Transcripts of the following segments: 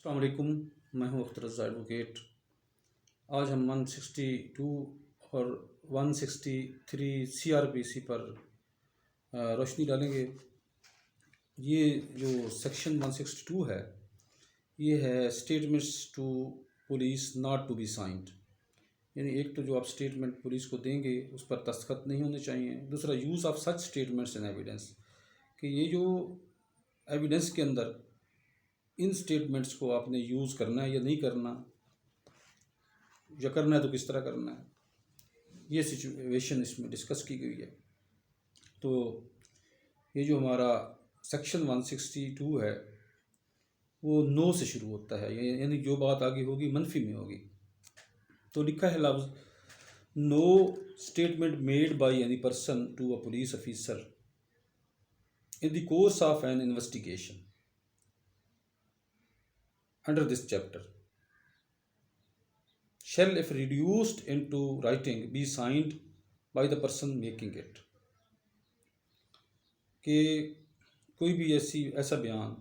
अस्सलाम वालेकुम। मैं हूं अख्तर रज़ा एडवोकेट। आज हम 162 और 163 सीआरपीसी पर रोशनी डालेंगे। ये जो सेक्शन 162 है, ये है statements to police not to be signed. यानी एक तो जो आप स्टेटमेंट पुलिस को देंगे उस पर दस्तखत नहीं होने चाहिए। दूसरा, use of such statements and evidence, कि ये जो एविडेंस के अंदर इन स्टेटमेंट्स को आपने यूज़ करना है या नहीं करना, या करना है तो किस तरह करना है, ये सिचुएशन इसमें डिस्कस की गई है। तो ये जो हमारा सेक्शन 162 है वो नो से शुरू होता है, यानी जो बात आगे होगी मनफी में होगी। तो लिखा है लफ्ज़, no statement made by any person to a police officer in the course of an investigation under this chapter shall, if reduced into writing, be signed by the person making it। कि कोई भी ऐसा बयान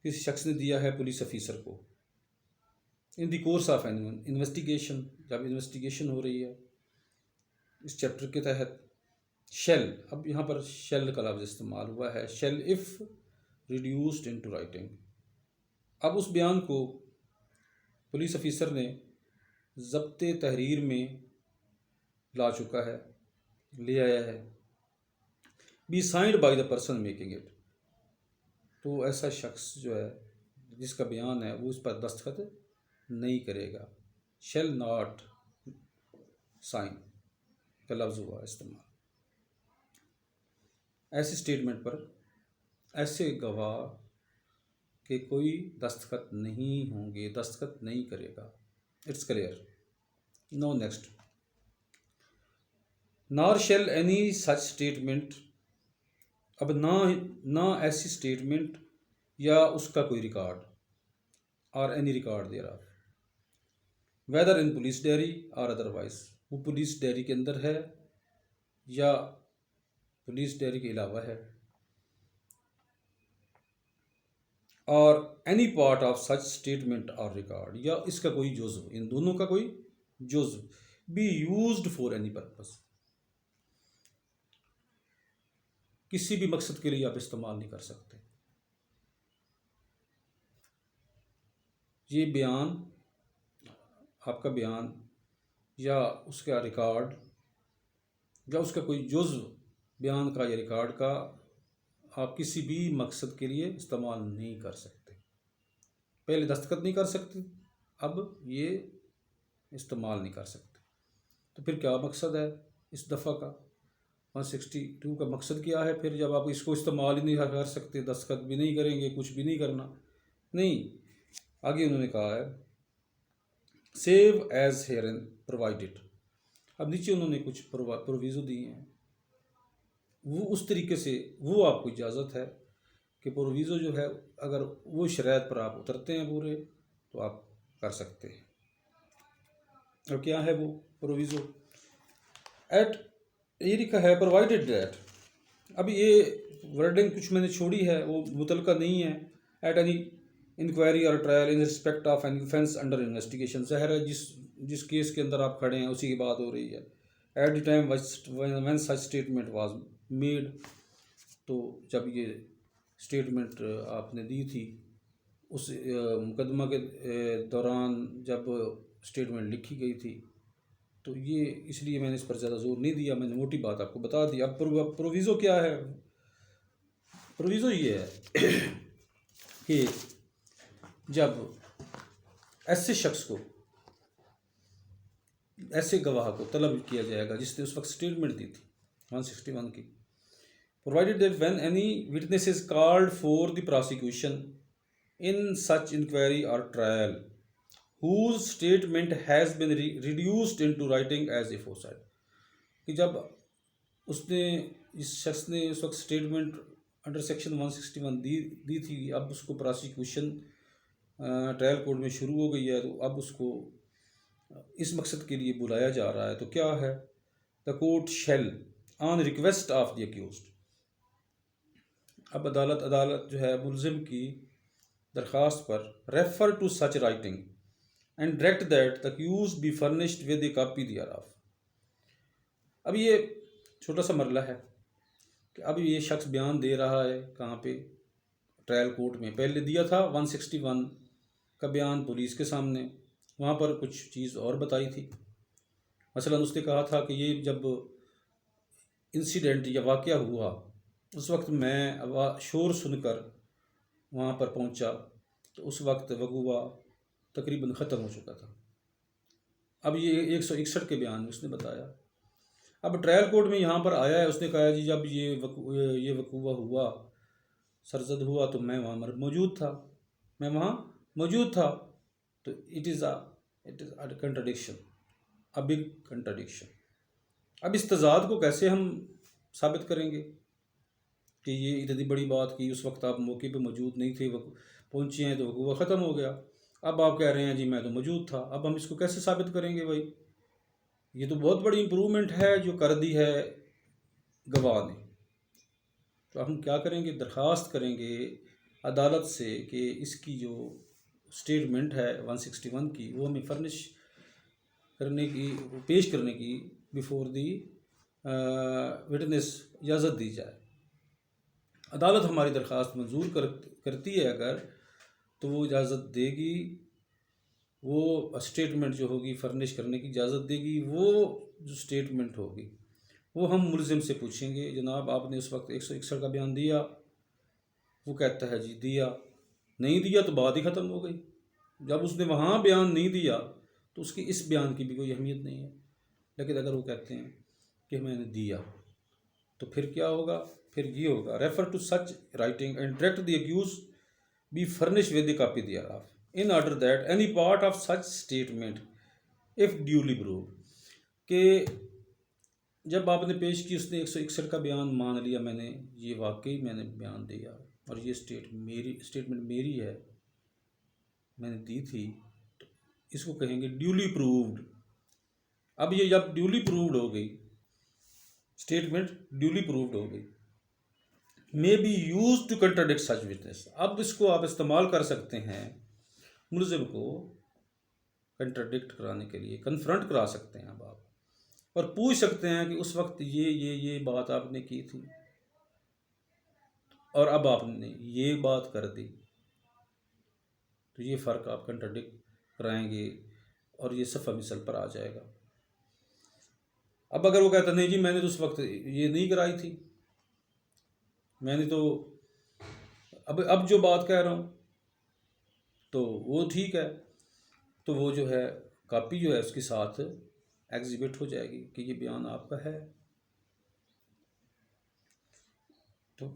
किसी शख्स ने दिया है पुलिस ऑफिसर को इन the course of an investigation, जब इन्वेस्टिगेशन हो रही है इस चैप्टर के तहत, शेल, अब यहाँ पर शेल का लफ्ज़ इस्तेमाल हुआ है, shall if reduced into writing. अब उस बयान को पुलिस ऑफिसर ने ज़ब्ते तहरीर में ला चुका है, ले आया है, be signed by the person making it. तो ऐसा शख्स जो है जिसका बयान है वो उस पर दस्तखत नहीं करेगा। शेल नॉट साइन का लफ्ज़ हुआ इस्तेमाल। ऐसे स्टेटमेंट पर ऐसे गवाह कि कोई दस्तखत नहीं होंगे, दस्तखत नहीं करेगा। It's clear. No next, nor shall any such statement. अब ना ऐसी स्टेटमेंट या उसका कोई रिकॉर्ड, और any record thereof, whether in police diary or otherwise, वो पुलिस डायरी के अंदर है या पुलिस डायरी के अलावा है, और any part of such statement और रिकॉर्ड, या इसका कोई जुज़्व, इन दोनों का कोई जुज़्व, be used for any purpose, किसी भी मकसद के लिए आप इस्तेमाल नहीं कर सकते। ये बयान, आपका बयान या उसका रिकॉर्ड या उसका कोई जुज़्व बयान का या रिकॉर्ड का आप किसी भी मकसद के लिए इस्तेमाल नहीं कर सकते। पहले दस्तखत नहीं कर सकते, अब ये इस्तेमाल नहीं कर सकते। तो फिर क्या मकसद है इस दफ़ा का 162 का मकसद क्या है? फिर जब आप इसको इस्तेमाल ही नहीं कर सकते, दस्तखत भी नहीं करेंगे, कुछ भी नहीं करना, नहीं। आगे उन्होंने कहा है सेव एज हेयरइन प्रोवाइडेड। अब नीचे उन्होंने कुछ प्रोविज़ो दिए हैं, वो उस तरीके से वो आपको इजाज़त है कि प्रोविज़ो जो है अगर वो शराइत पर आप उतरते हैं पूरे तो आप कर सकते हैं। और क्या है वो प्रोविज़ो? एट, ये लिखा है प्रोवाइडेड दैट। अब ये वर्डिंग कुछ मैंने छोड़ी है, वो मुतलका नहीं है। At any inquiry or trial in respect of an offence under investigation, ज़ाहिर है जिस केस के अंदर आप खड़े हैं उसी की बात हो रही है। At the time when such statement was made, तो जब ये स्टेटमेंट आपने दी थी उस मुकदमा के दौरान जब स्टेटमेंट लिखी गई थी, तो ये इसलिए मैंने इस पर ज़्यादा जोर नहीं दिया, मैंने मोटी बात आपको बता दी। अब प्रोविज़ो क्या है? प्रोविज़ो ये है कि जब ऐसे शख्स को, ऐसे गवाह को तलब किया जाएगा जिसने उस वक्त स्टेटमेंट दी थी 161 की, provided that when any witness is called for the prosecution in such inquiry or trial whose statement has been reduced into writing as aforesaid, कि जब उसने, इस शख्स ने उस वक्त स्टेटमेंट अंडर सेक्शन 161 दी थी, अब उसको प्रोसिक्यूशन ट्रायल कोर्ट में शुरू हो गई है, तो अब उसको इस मकसद के लिए बुलाया जा रहा है। तो क्या है? The court shall on request of the accused. अब अदालत जो है मुलजिम की दरख्वास्त पर refer to such writing and direct that the accused be furnished with a copy thereof. अब ये छोटा सा मरला है कि अब ये शख्स बयान दे रहा है कहाँ पे, ट्रायल कोर्ट में। पहले दिया था 161 का बयान पुलिस के सामने, वहाँ पर कुछ चीज़ और बताई थी। मसलन उसने कहा था कि ये जब इंसिडेंट या वाक़या हुआ उस वक्त मैं शोर सुनकर वहाँ पर पहुँचा, तो उस वक्त वक़ूआ तकरीबन ख़त्म हो चुका था। अब ये 161 के बयान में उसने बताया। अब ट्रायल कोर्ट में यहाँ पर आया है, उसने कहा जी जब ये वक़ूआ हुआ, सरजद हुआ, तो मैं वहाँ मौजूद था, मैं वहाँ मौजूद था। तो it is a contradiction, a big contradiction. अब इस तज़ाद को कैसे हम साबित करेंगे कि ये इतनी बड़ी बात की, उस वक्त आप मौके पे मौजूद नहीं थे, वो पहुँचे हैं तो वह ख़त्म हो गया। अब आप कह रहे हैं जी मैं तो मौजूद था। अब हम इसको कैसे साबित करेंगे भाई? ये तो बहुत बड़ी इम्प्रूवमेंट है जो कर दी है गवाह ने। तो हम क्या करेंगे, दरख्वास्त करेंगे अदालत से कि इसकी जो स्टेटमेंट है 161 की वो हमें फर्निश करने की, पेश करने की बिफोर दी विटनेस इजाज़त दी जाए। अदालत हमारी दरख्वास्त मंजूर करती है अगर, तो वो इजाज़त देगी, वो स्टेटमेंट जो होगी फर्निश करने की इजाज़त देगी। वो जो स्टेटमेंट होगी वो हम मुलजिम से पूछेंगे, जनाब आपने उस वक्त 161 का बयान दिया? वो कहता है जी दिया। नहीं दिया तो बात ही ख़त्म हो गई। जब उसने वहाँ बयान नहीं दिया तो उसकी इस बयान की भी कोई अहमियत नहीं है। लेकिन अगर वो कहते हैं कि मैंने दिया, तो फिर क्या होगा? फिर ये होगा, refer to such writing and direct the accused be furnish with the copy thereof in order that any part of such statement if duly prove. कि जब आपने पेश की, उसने 161 का बयान मान लिया, मैंने ये वाकई मैंने बयान दिया और ये स्टेटमेंट मेरी है, मैंने दी थी, तो इसको कहेंगे ड्यूली प्रूव्ड। अब ये जब ड्यूली प्रूव्ड हो गई, स्टेटमेंट ड्यूली प्रूव्ड हो गई, may be used to contradict such witness. अब इसको आप इस्तेमाल कर सकते हैं मुलजिम को कंट्राडिक्ट कराने के लिए, कन्फ्रंट करा सकते हैं अब आप, और पूछ सकते हैं कि उस वक्त ये बात आपने की थी और अब आपने ये बात कर दी, तो ये फ़र्क आप कंट्राडिक्ट कराएंगे और ये सफ़ा मिसल पर आ जाएगा। अब अगर वो कहता नहीं जी मैंने तो उस वक्त ये नहीं कराई थी, मैंने तो अब जो बात कह रहा हूँ तो वो ठीक है, तो वो जो है कॉपी जो है उसके साथ एग्जिबिट हो जाएगी कि ये बयान आपका है। तो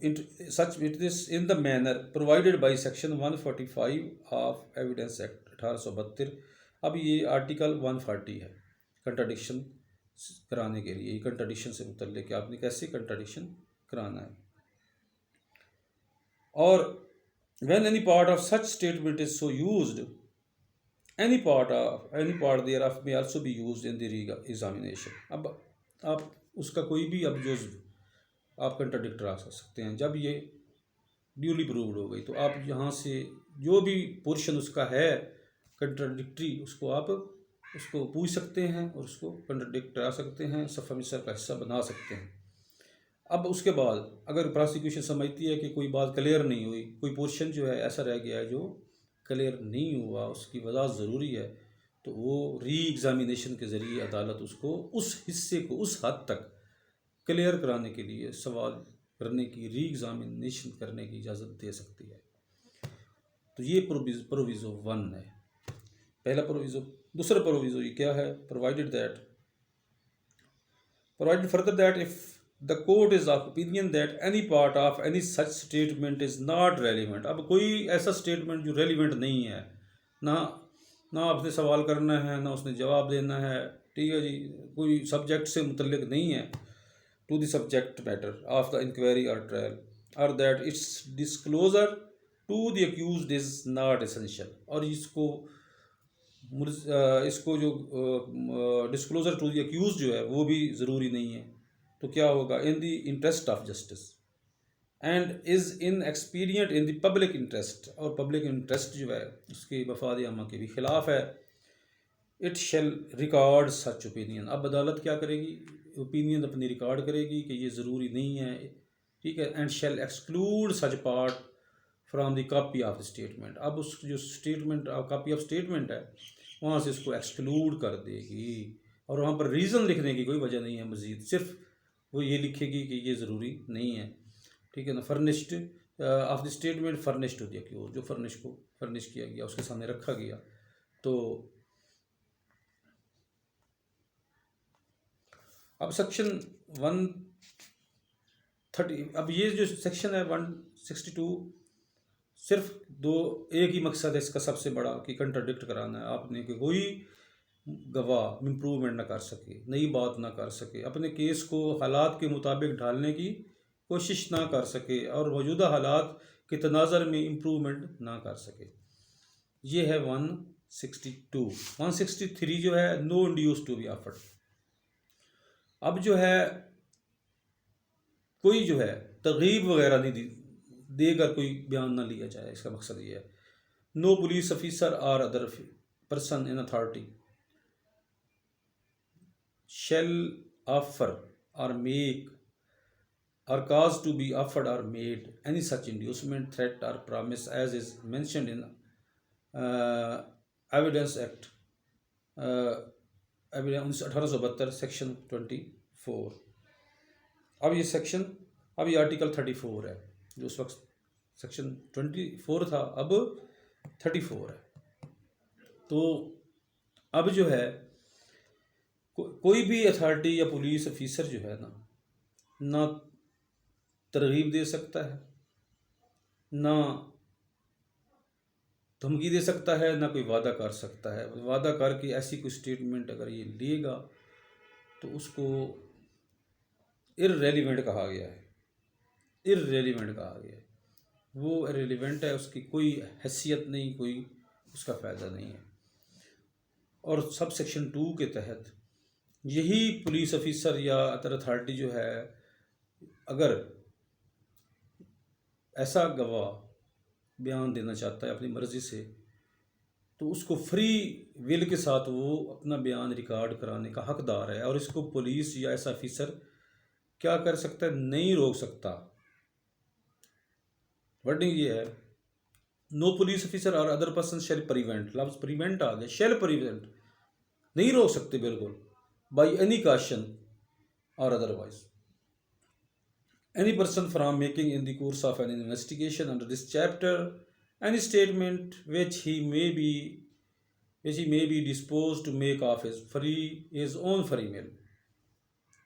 such witness in the manner provided by section 145 of evidence act 1872। अब ये आर्टिकल 140 है कंट्राडिक्शन कराने के लिए, कंट्राडिक्शन से मुतल्लिक कि आपने कैसे कंट्राडिक्शन कराना है। और when any part of such statement is so used, any part thereof may also be used in the examination। अब आप उसका कोई भी अब जुज़्व आप कंट्राडिक्ट करा सकते हैं। जब ये ड्यूली प्रूव्ड हो गई तो आप यहाँ से जो भी पोर्शन उसका है कंट्राडिक्टरी, उसको आप उसको पूछ सकते हैं और उसको कंट्राडिक्ट करा सकते हैं, सफ़ा मिसल का हिस्सा बना सकते हैं। अब उसके बाद अगर प्रोसिक्यूशन समझती है कि कोई बात क्लियर नहीं हुई, कोई पोर्शन जो है ऐसा रह गया है जो क्लियर नहीं हुआ, उसकी वजाहत ज़रूरी है, तो वो री एग्ज़ामिनेशन के ज़रिए अदालत उसको उस हिस्से को उस हद तक क्लियर कराने के लिए सवाल करने की, री एग्ज़ामिनेशन करने की इजाज़त दे सकती है। तो ये प्रोविज़ो 1 है, पहला प्रोविज़ो। दूसरा प्रोविज़ो ये क्या है? Provided further that if the court is of opinion that any part of any such statement is not relevant. अब कोई ऐसा स्टेटमेंट जो रेलिवेंट नहीं है, ना आपने सवाल करना है ना उसने जवाब देना है, ठीक है जी, कोई सब्जेक्ट से मुतल्लिक नहीं है, to the subject matter of the inquiry or trial, or that its disclosure to the accused is not essential. और इसको जो डिस्क्लोजर टू द अक्यूज जो है वो भी ज़रूरी नहीं है। तो क्या होगा? In the interest of justice, and is in expedient in the public interest, और पब्लिक इंटरेस्ट जो है उसके मफाद आमा के भी ख़िलाफ़ है। It shall record such opinion, अब अदालत क्या करेगी, ओपिनियन अपनी रिकॉर्ड करेगी कि ये ज़रूरी नहीं है, ठीक है। And shall exclude such part from the copy of statement, अब उस जो स्टेटमेंट कॉपी ऑफ स्टेटमेंट है वहाँ से इसको एक्सक्लूड कर देगी, और वहाँ पर रीज़न लिखने की कोई वजह नहीं है मज़ीद, सिर्फ वो ये लिखेगी कि ये ज़रूरी नहीं है, ठीक है ना। Furnished of the statement furnished to the accused, जो फर्निश को फर्निश किया गया उसके सामने रखा गया। तो अब सेक्शन 130, अब ये जो सेक्शन है 162 सिर्फ एक ही मकसद है इसका सबसे बड़ा कि कंट्राडिक्ट कराना है आपने, कि कोई गवाह इम्प्रूवमेंट ना कर सके, नई बात ना कर सके, अपने केस को हालात के मुताबिक ढालने की कोशिश ना कर सके और मौजूदा हालात के तनाज़र में इम्प्रूवमेंट ना कर सके। ये है 162। 163 जो है no induce to be offered, अब जो है कोई जो है तरगीब वगैरह नहीं देकर कोई बयान ना लिया जाए, इसका मकसद ये है। नो पुलिस ऑफिसर और other person in authority shall offer or make or cause to be offered or made any such inducement, threat or promise as is mentioned in Evidence Act 1872 section 24। अब ये section, अब ये article 34 है, जो उस वक्त section 24 था अब 34 है। तो अब जो है कोई भी अथॉरिटी या पुलिस ऑफिसर जो है ना तरगीब दे सकता है, ना धमकी दे सकता है, ना कोई वादा कर सकता है। वादा करके ऐसी कोई स्टेटमेंट अगर ये लेगा तो उसको इररेलीवेंट कहा गया है, इररेलीवेंट कहा गया है, वो इररेलीवेंट है, उसकी कोई हैसियत नहीं, कोई उसका फ़ायदा नहीं है। और सब सेक्शन 2 के तहत यही पुलिस ऑफिसर या अदर अथॉरिटी जो है अगर ऐसा गवाह बयान देना चाहता है अपनी मर्ज़ी से, तो उसको फ्री विल के साथ वो अपना बयान रिकॉर्ड कराने का हकदार है, और इसको पुलिस या ऐसा ऑफिसर क्या कर सकता है, नहीं रोक सकता। वर्डिंग ये है, नो पुलिस ऑफिसर और अदर पर्सन शेल प्रिवेंट, लफ्ज़ प्रिवेंट आ गया, शेल प्रिवेंट, नहीं रोक सकते बिल्कुल, by any caution or otherwise any person from making in the course of an investigation under this chapter any statement which he may be disposed to make of his own free will,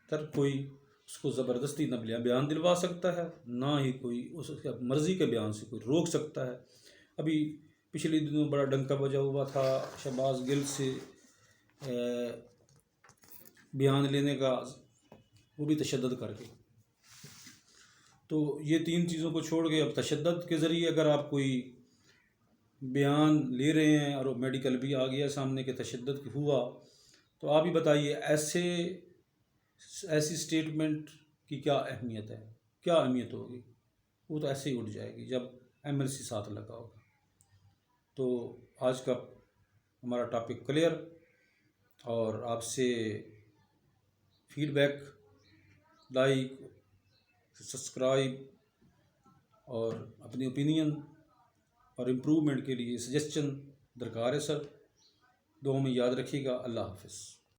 तर कोई उसको ज़बरदस्ती न बयान दिलवा सकता है, ना ही कोई उसके मर्ज़ी के बयान से कोई रोक सकता है। अभी पिछले दिनों बड़ा डंका बजा हुआ था शहबाज गिल से बयान लेने का, वो भी तशद्दुद करके। तो ये 3 चीज़ों को छोड़ के अब तशद्दुद के ज़रिए अगर आप कोई बयान ले रहे हैं और मेडिकल भी आ गया सामने के तशद्दुद हुआ, तो आप ही बताइए ऐसी स्टेटमेंट की क्या अहमियत है, क्या अहमियत होगी? वो तो ऐसे ही उठ जाएगी जब MLC साथ लगा होगा। तो आज का हमारा टॉपिक क्लियर, और आपसे फीडबैक, लाइक, सब्सक्राइब और अपनी ओपिनियन और इम्प्रूवमेंट के लिए सजेशन दरकार है सर। दुआ में याद रखिएगा। अल्लाह हाफ़िज़।